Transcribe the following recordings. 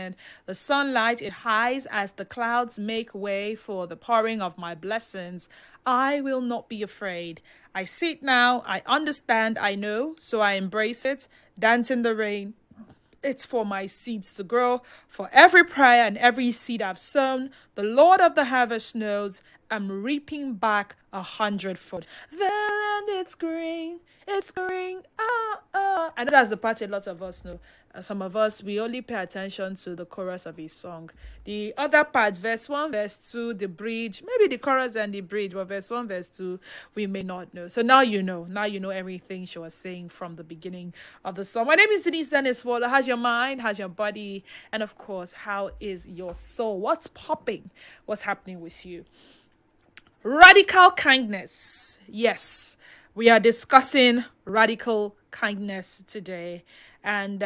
Transcendent. The sunlight, it hides as the clouds make way for the pouring of my blessings. I will not be afraid. I see it now. I understand. I know. So I embrace it. Dance in the rain. It's for my seeds to grow. For every prayer and every seed I've sown, the Lord of the harvest knows I'm reaping back 100-fold. The land, it's green. It's green. Ah, ah. I know that's the part a lot of us know. Some of us, we only pay attention to the chorus of his song. The other parts, verse 1, verse 2, the bridge, maybe the chorus and the bridge, but verse 1, verse 2, we may not know. So now you know. Now you know everything she was saying from the beginning of the song. My name is Denise Dennis Worlu. How's your mind? How's your body? And of course, how is your soul? What's popping? What's happening with you? Radical kindness. Yes, we are discussing radical kindness today. And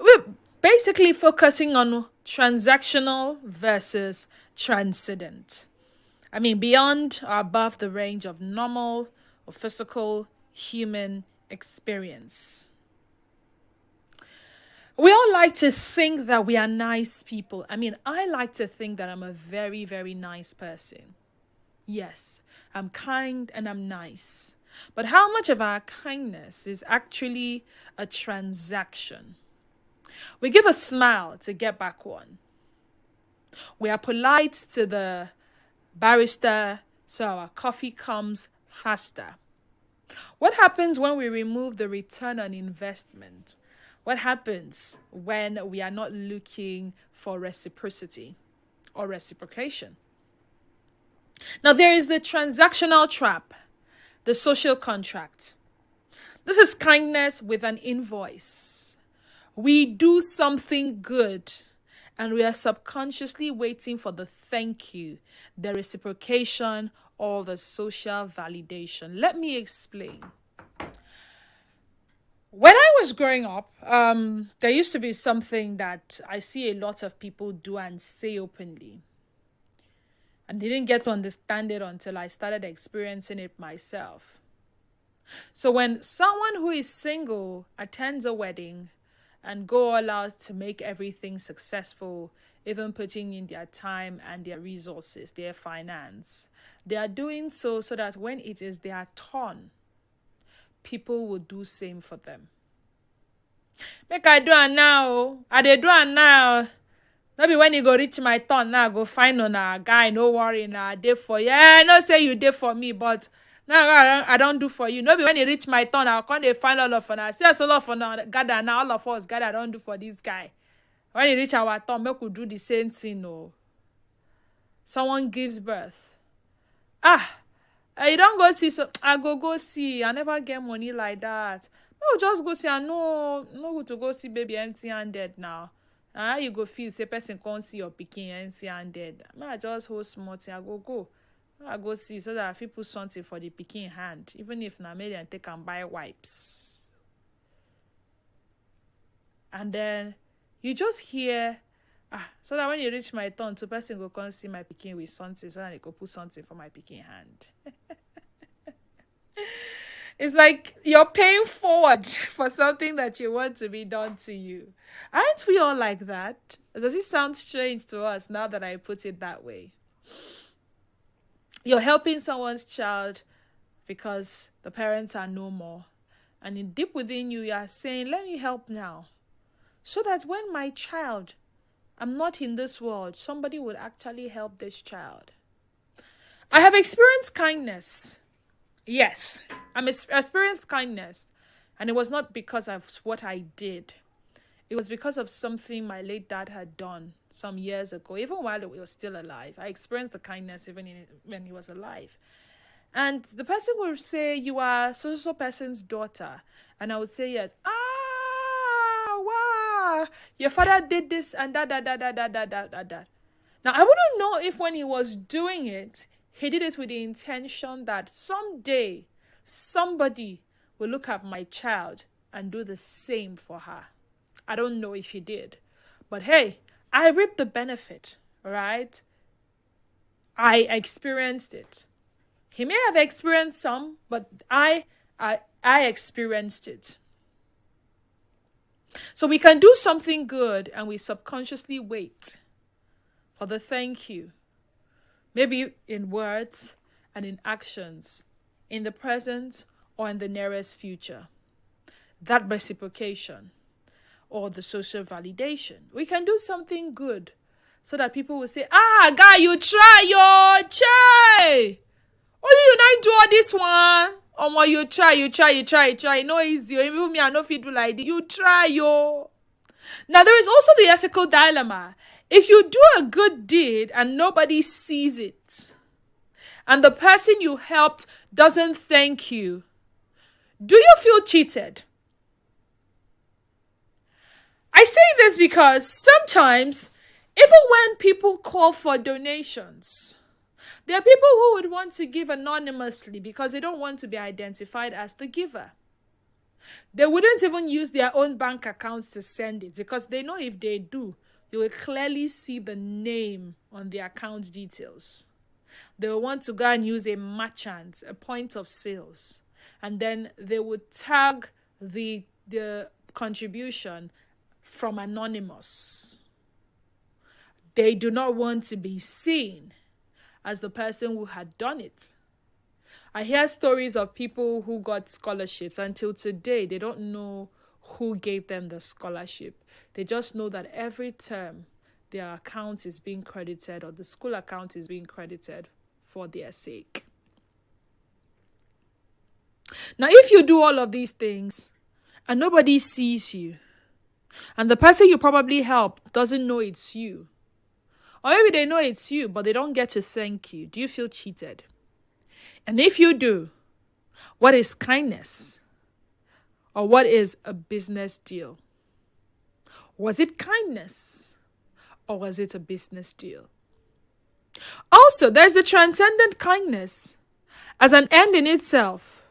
we're basically focusing on transactional versus transcendent. I mean, beyond or above the range of normal or physical human experience. We all like to think that we are nice people. I mean, I like to think that I'm a very, very nice person. Yes, I'm kind and I'm nice. But how much of our kindness is actually a transaction? We give a smile to get back one. We are polite to the barista so our coffee comes faster. What happens when we remove the return on investment? What happens when we are not looking for reciprocity or reciprocation? Now, there is the transactional trap. The social contract. This is kindness with an invoice. We do something good and we are subconsciously waiting for the thank you, the reciprocation, or the social validation. Let me explain. When I was growing up, there used to be something that I see a lot of people do and say openly. I didn't get to understand it until I started experiencing it myself. So when someone who is single attends a wedding and go all out to make everything successful, even putting in their time and their resources, their finance, they are doing so that when it is their turn, people will do same for them. Make I do it now. I dey do it now. Maybe when you go reach my turn now, go find on a guy, no worry now, I dey for you. Yeah, no say you dey for me, but now I don't do for you. Maybe when you reach my turn, I'll come dey find all of us. See us all of us gather now, all of us gather, I don't do for this guy. When you reach our turn, make we do the same thing, no. Someone gives birth. You don't go see, so I go see. I never get money like that. No, just go see. I no good to go see baby empty-handed now. How you go feel say person can't see your pikin empty-handed? I just hold small thing. I go see so that if you put something for the pikin hand, even if na make them take and buy wipes. And then you just hear, so that when you reach my turn, two person go come see my pikin with something, so that they go put something for my pikin hand. It's like you're paying forward for something that you want to be done to you. Aren't we all like that? Does it sound strange to us now that I put it that way? You're helping someone's child because the parents are no more. And deep within you, you are saying, let me help now. So that when my child, I'm not in this world, somebody would actually help this child. I have experienced kindness. Yes, I'm experienced kindness. And it was not because of what I did. It was because of something my late dad had done some years ago, even while he was still alive. I experienced the kindness even when he was alive. And the person would say, you are so person's daughter. And I would say, yes. Wow. Your father did this and that. Now, I wouldn't know if when he was doing it, he did it with the intention that someday somebody will look at my child and do the same for her. I don't know if he did. But hey, I reaped the benefit, right? I experienced it. He may have experienced some, but I experienced it. So we can do something good and we subconsciously wait for the thank you, maybe in words and in actions, in the present or in the nearest future. That reciprocation or the social validation. We can do something good so that people will say, guy, you try your chai. Only you not do all this one. Omo, you try. No easy. Even me, I no fit do like this. You try yo. Now there is also the ethical dilemma. If you do a good deed and nobody sees it, and the person you helped doesn't thank you, do you feel cheated? I say this because sometimes, even when people call for donations, there are people who would want to give anonymously because they don't want to be identified as the giver. They wouldn't even use their own bank accounts to send it because they know if they do, you will clearly see the name on the account details. They will want to go and use a merchant, a point of sales, and then they would tag the contribution from anonymous. They do not want to be seen as the person who had done it. I hear stories of people who got scholarships. Until today, they don't know who gave them the scholarship. They just know that every term their account is being credited, or the school account is being credited for their sake. Now, if you do all of these things and nobody sees you, and the person you probably helped doesn't know it's you, or maybe they know it's you, but they don't get to thank you, do you feel cheated? And if you do, what is kindness? Or what is a business deal? Was it kindness? Or was it a business deal? Also, there's the transcendent kindness as an end in itself.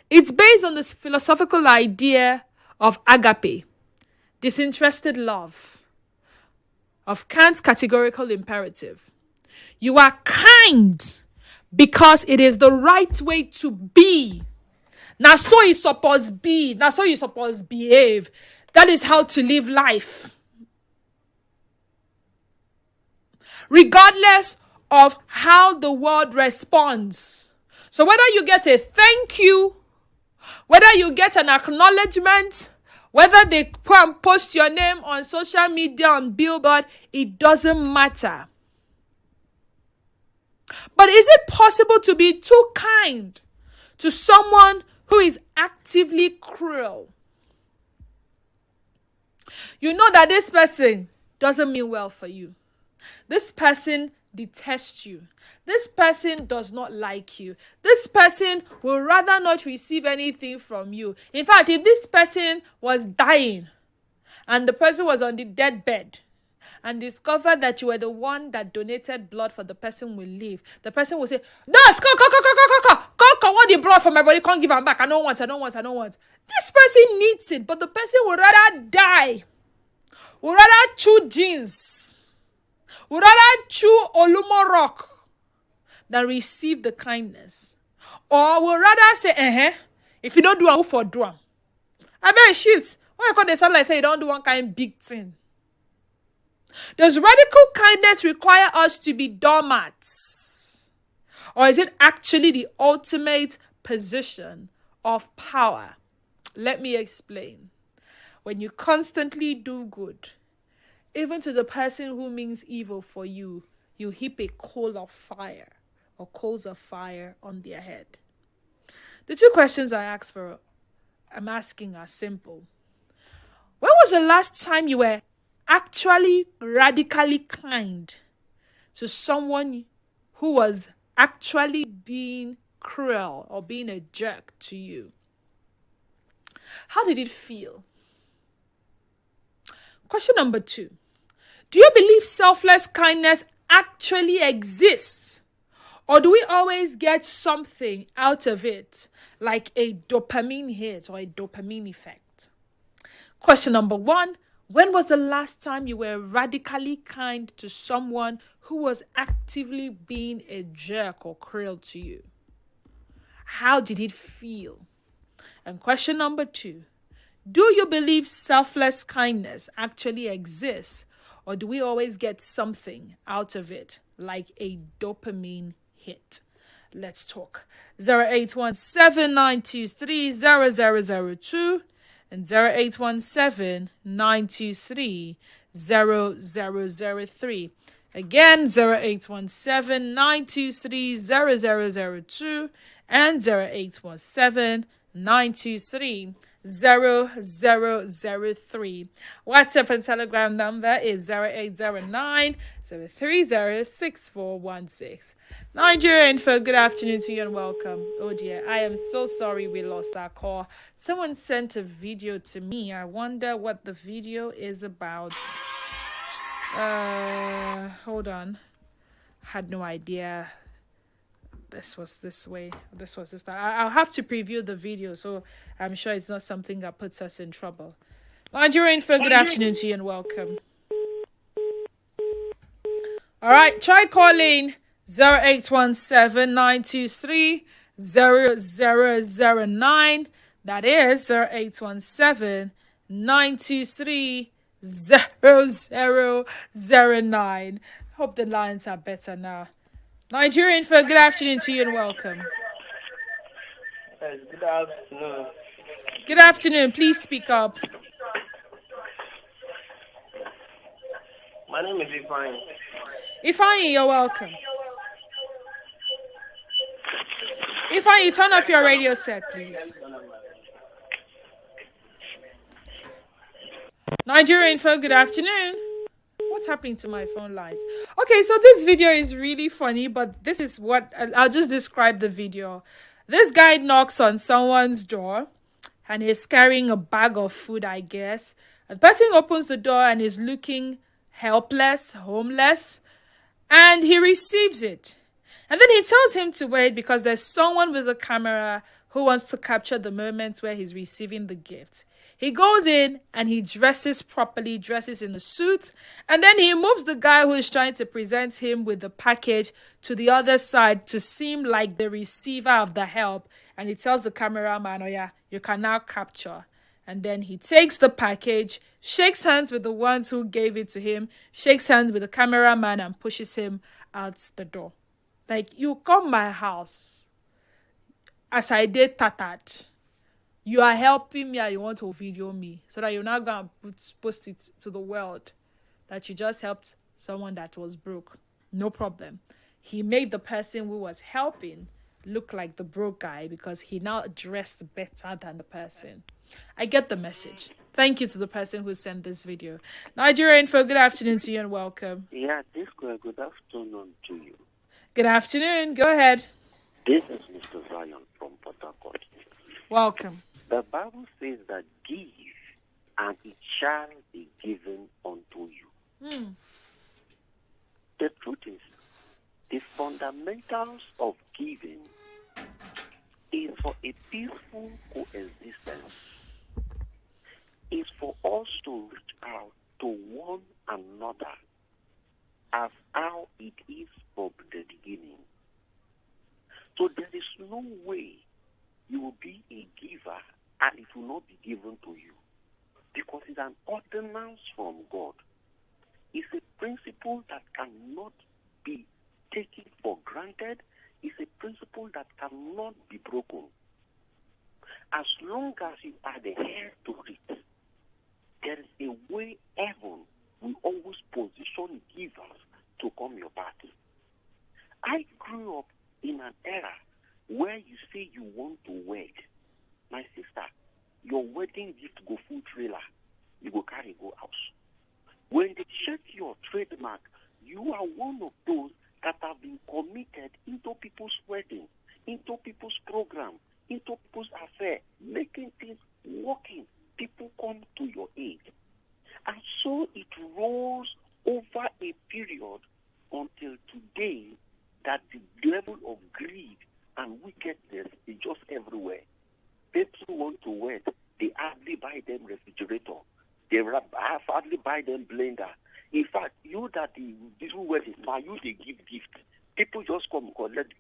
It's based on this philosophical idea of agape, disinterested love, of Kant's categorical imperative. You are kind because it is the right way to be. Now so you supposed be. Now so you supposed behave. That is how to live life. Regardless of how the world responds. So whether you get a thank you, whether you get an acknowledgement, whether they post your name on social media, on billboard, it doesn't matter. But is it possible to be too kind to someone who is actively cruel? You know that this person doesn't mean well for you. This person detests you. This person does not like you. This person will rather not receive anything from you. In fact, if this person was dying and the person was on the deathbed and discovered that you were the one that donated blood for the person will leave, the person will say, "Das, come, what the blood from my body, can't give him back. I don't want. This person needs it, but the person would rather die, would rather chew jeans, would rather chew Olumo rock than receive the kindness. Or would rather say, if you don't do it, who for do it? I bet shit. Why you call the sound like say you don't do one kind of big thing? Does radical kindness require us to be doormats? Or is it actually the ultimate position of power? Let me explain. When you constantly do good, even to the person who means evil for you, you heap a coal of fire or coals of fire on their head. The two questions I'm asking are simple. When was the last time you were actually radically kind to someone who was actually being cruel or being a jerk to you? How did it feel? Question number 2. Do you believe selfless kindness actually exists? Or do we always get something out of it, like a dopamine hit or a dopamine effect? Question number 1. When was the last time you were radically kind to someone who was actively being a jerk or cruel to you? How did it feel? And question number 2. Do you believe selfless kindness actually exists? Or do we always get something out of it, like a dopamine hit? Let's talk. 0817-923-0002 and 0817-923-0003. Again, 0817-923-0002 and 0817-923-0003. WhatsApp and Telegram number is 0809-030-6416. Nigeria Info, good afternoon to you and welcome. Oh dear, I am so sorry we lost our call. Someone sent a video to me. I wonder what the video is about. Hold on. Had no idea this was this way. This was this time. I'll have to preview the video, so I'm sure it's not something that puts us in trouble. Nigeria Info, good afternoon to you and welcome. All right, try calling 0817-923-0009. That is 0817-923-0009. Hope the lines are better now. Nigeria Info, good afternoon to you and welcome. Yes, good afternoon. Good afternoon. Please speak up. My name is Ifeanyi. Ifeanyi, you're welcome. Ifeanyi, turn off your radio set, please. Nigeria Info, good afternoon. What's happening to my phone lines? Okay, so this video is really funny, but this is what I'll just describe the video. This guy knocks on someone's door and he's carrying a bag of food, I guess. The person opens the door and is looking helpless, homeless, and he receives it. And then he tells him to wait because there's someone with a camera who wants to capture the moment where he's receiving the gift. He goes in and he dresses properly, dresses in a suit, and then he moves the guy who is trying to present him with the package to the other side to seem like the receiver of the help. And he tells the cameraman, oh yeah, you can now capture. And then he takes the package, shakes hands with the ones who gave it to him, shakes hands with the cameraman and pushes him out the door. Like, you come my house as I did tatat. You are helping me and you want to video me so that you're not going to post it to the world that you just helped someone that was broke. No problem. He made the person who was helping look like the broke guy because he now dressed better than the person. I get the message. Thank you to the person who sent this video. Nigeria Info, good afternoon to you and welcome. Yeah, good afternoon to you. Good afternoon. Go ahead. This is Mr. Zion from Port Harcourt. Welcome. The Bible says that give, and it shall be given unto you. The truth is, the fundamentals of giving is for a peaceful coexistence. It's for us to reach out to one another as how it is from the beginning. So there is no way you will be a giver and it will not be given to you, because it's an ordinance from God. It's a principle that cannot be taken for granted. It's a principle that cannot be broken. As long as you adhere to it, there is a way heaven will always position givers to come your party. I grew up in an era where you say you want to wed. My sister, your wedding gift go full trailer. You go carry go house. When they check your trademark, you are one of those that have been committed into people's wedding, into people's program, into people's affair, making things working. People come to your aid. And so it rolls over a period until today that the level of greed and wickedness is just everywhere. People want to wed, they hardly buy them refrigerator. They hardly buy them blender. In fact, you that this wedding, now you they give gift. People just come collect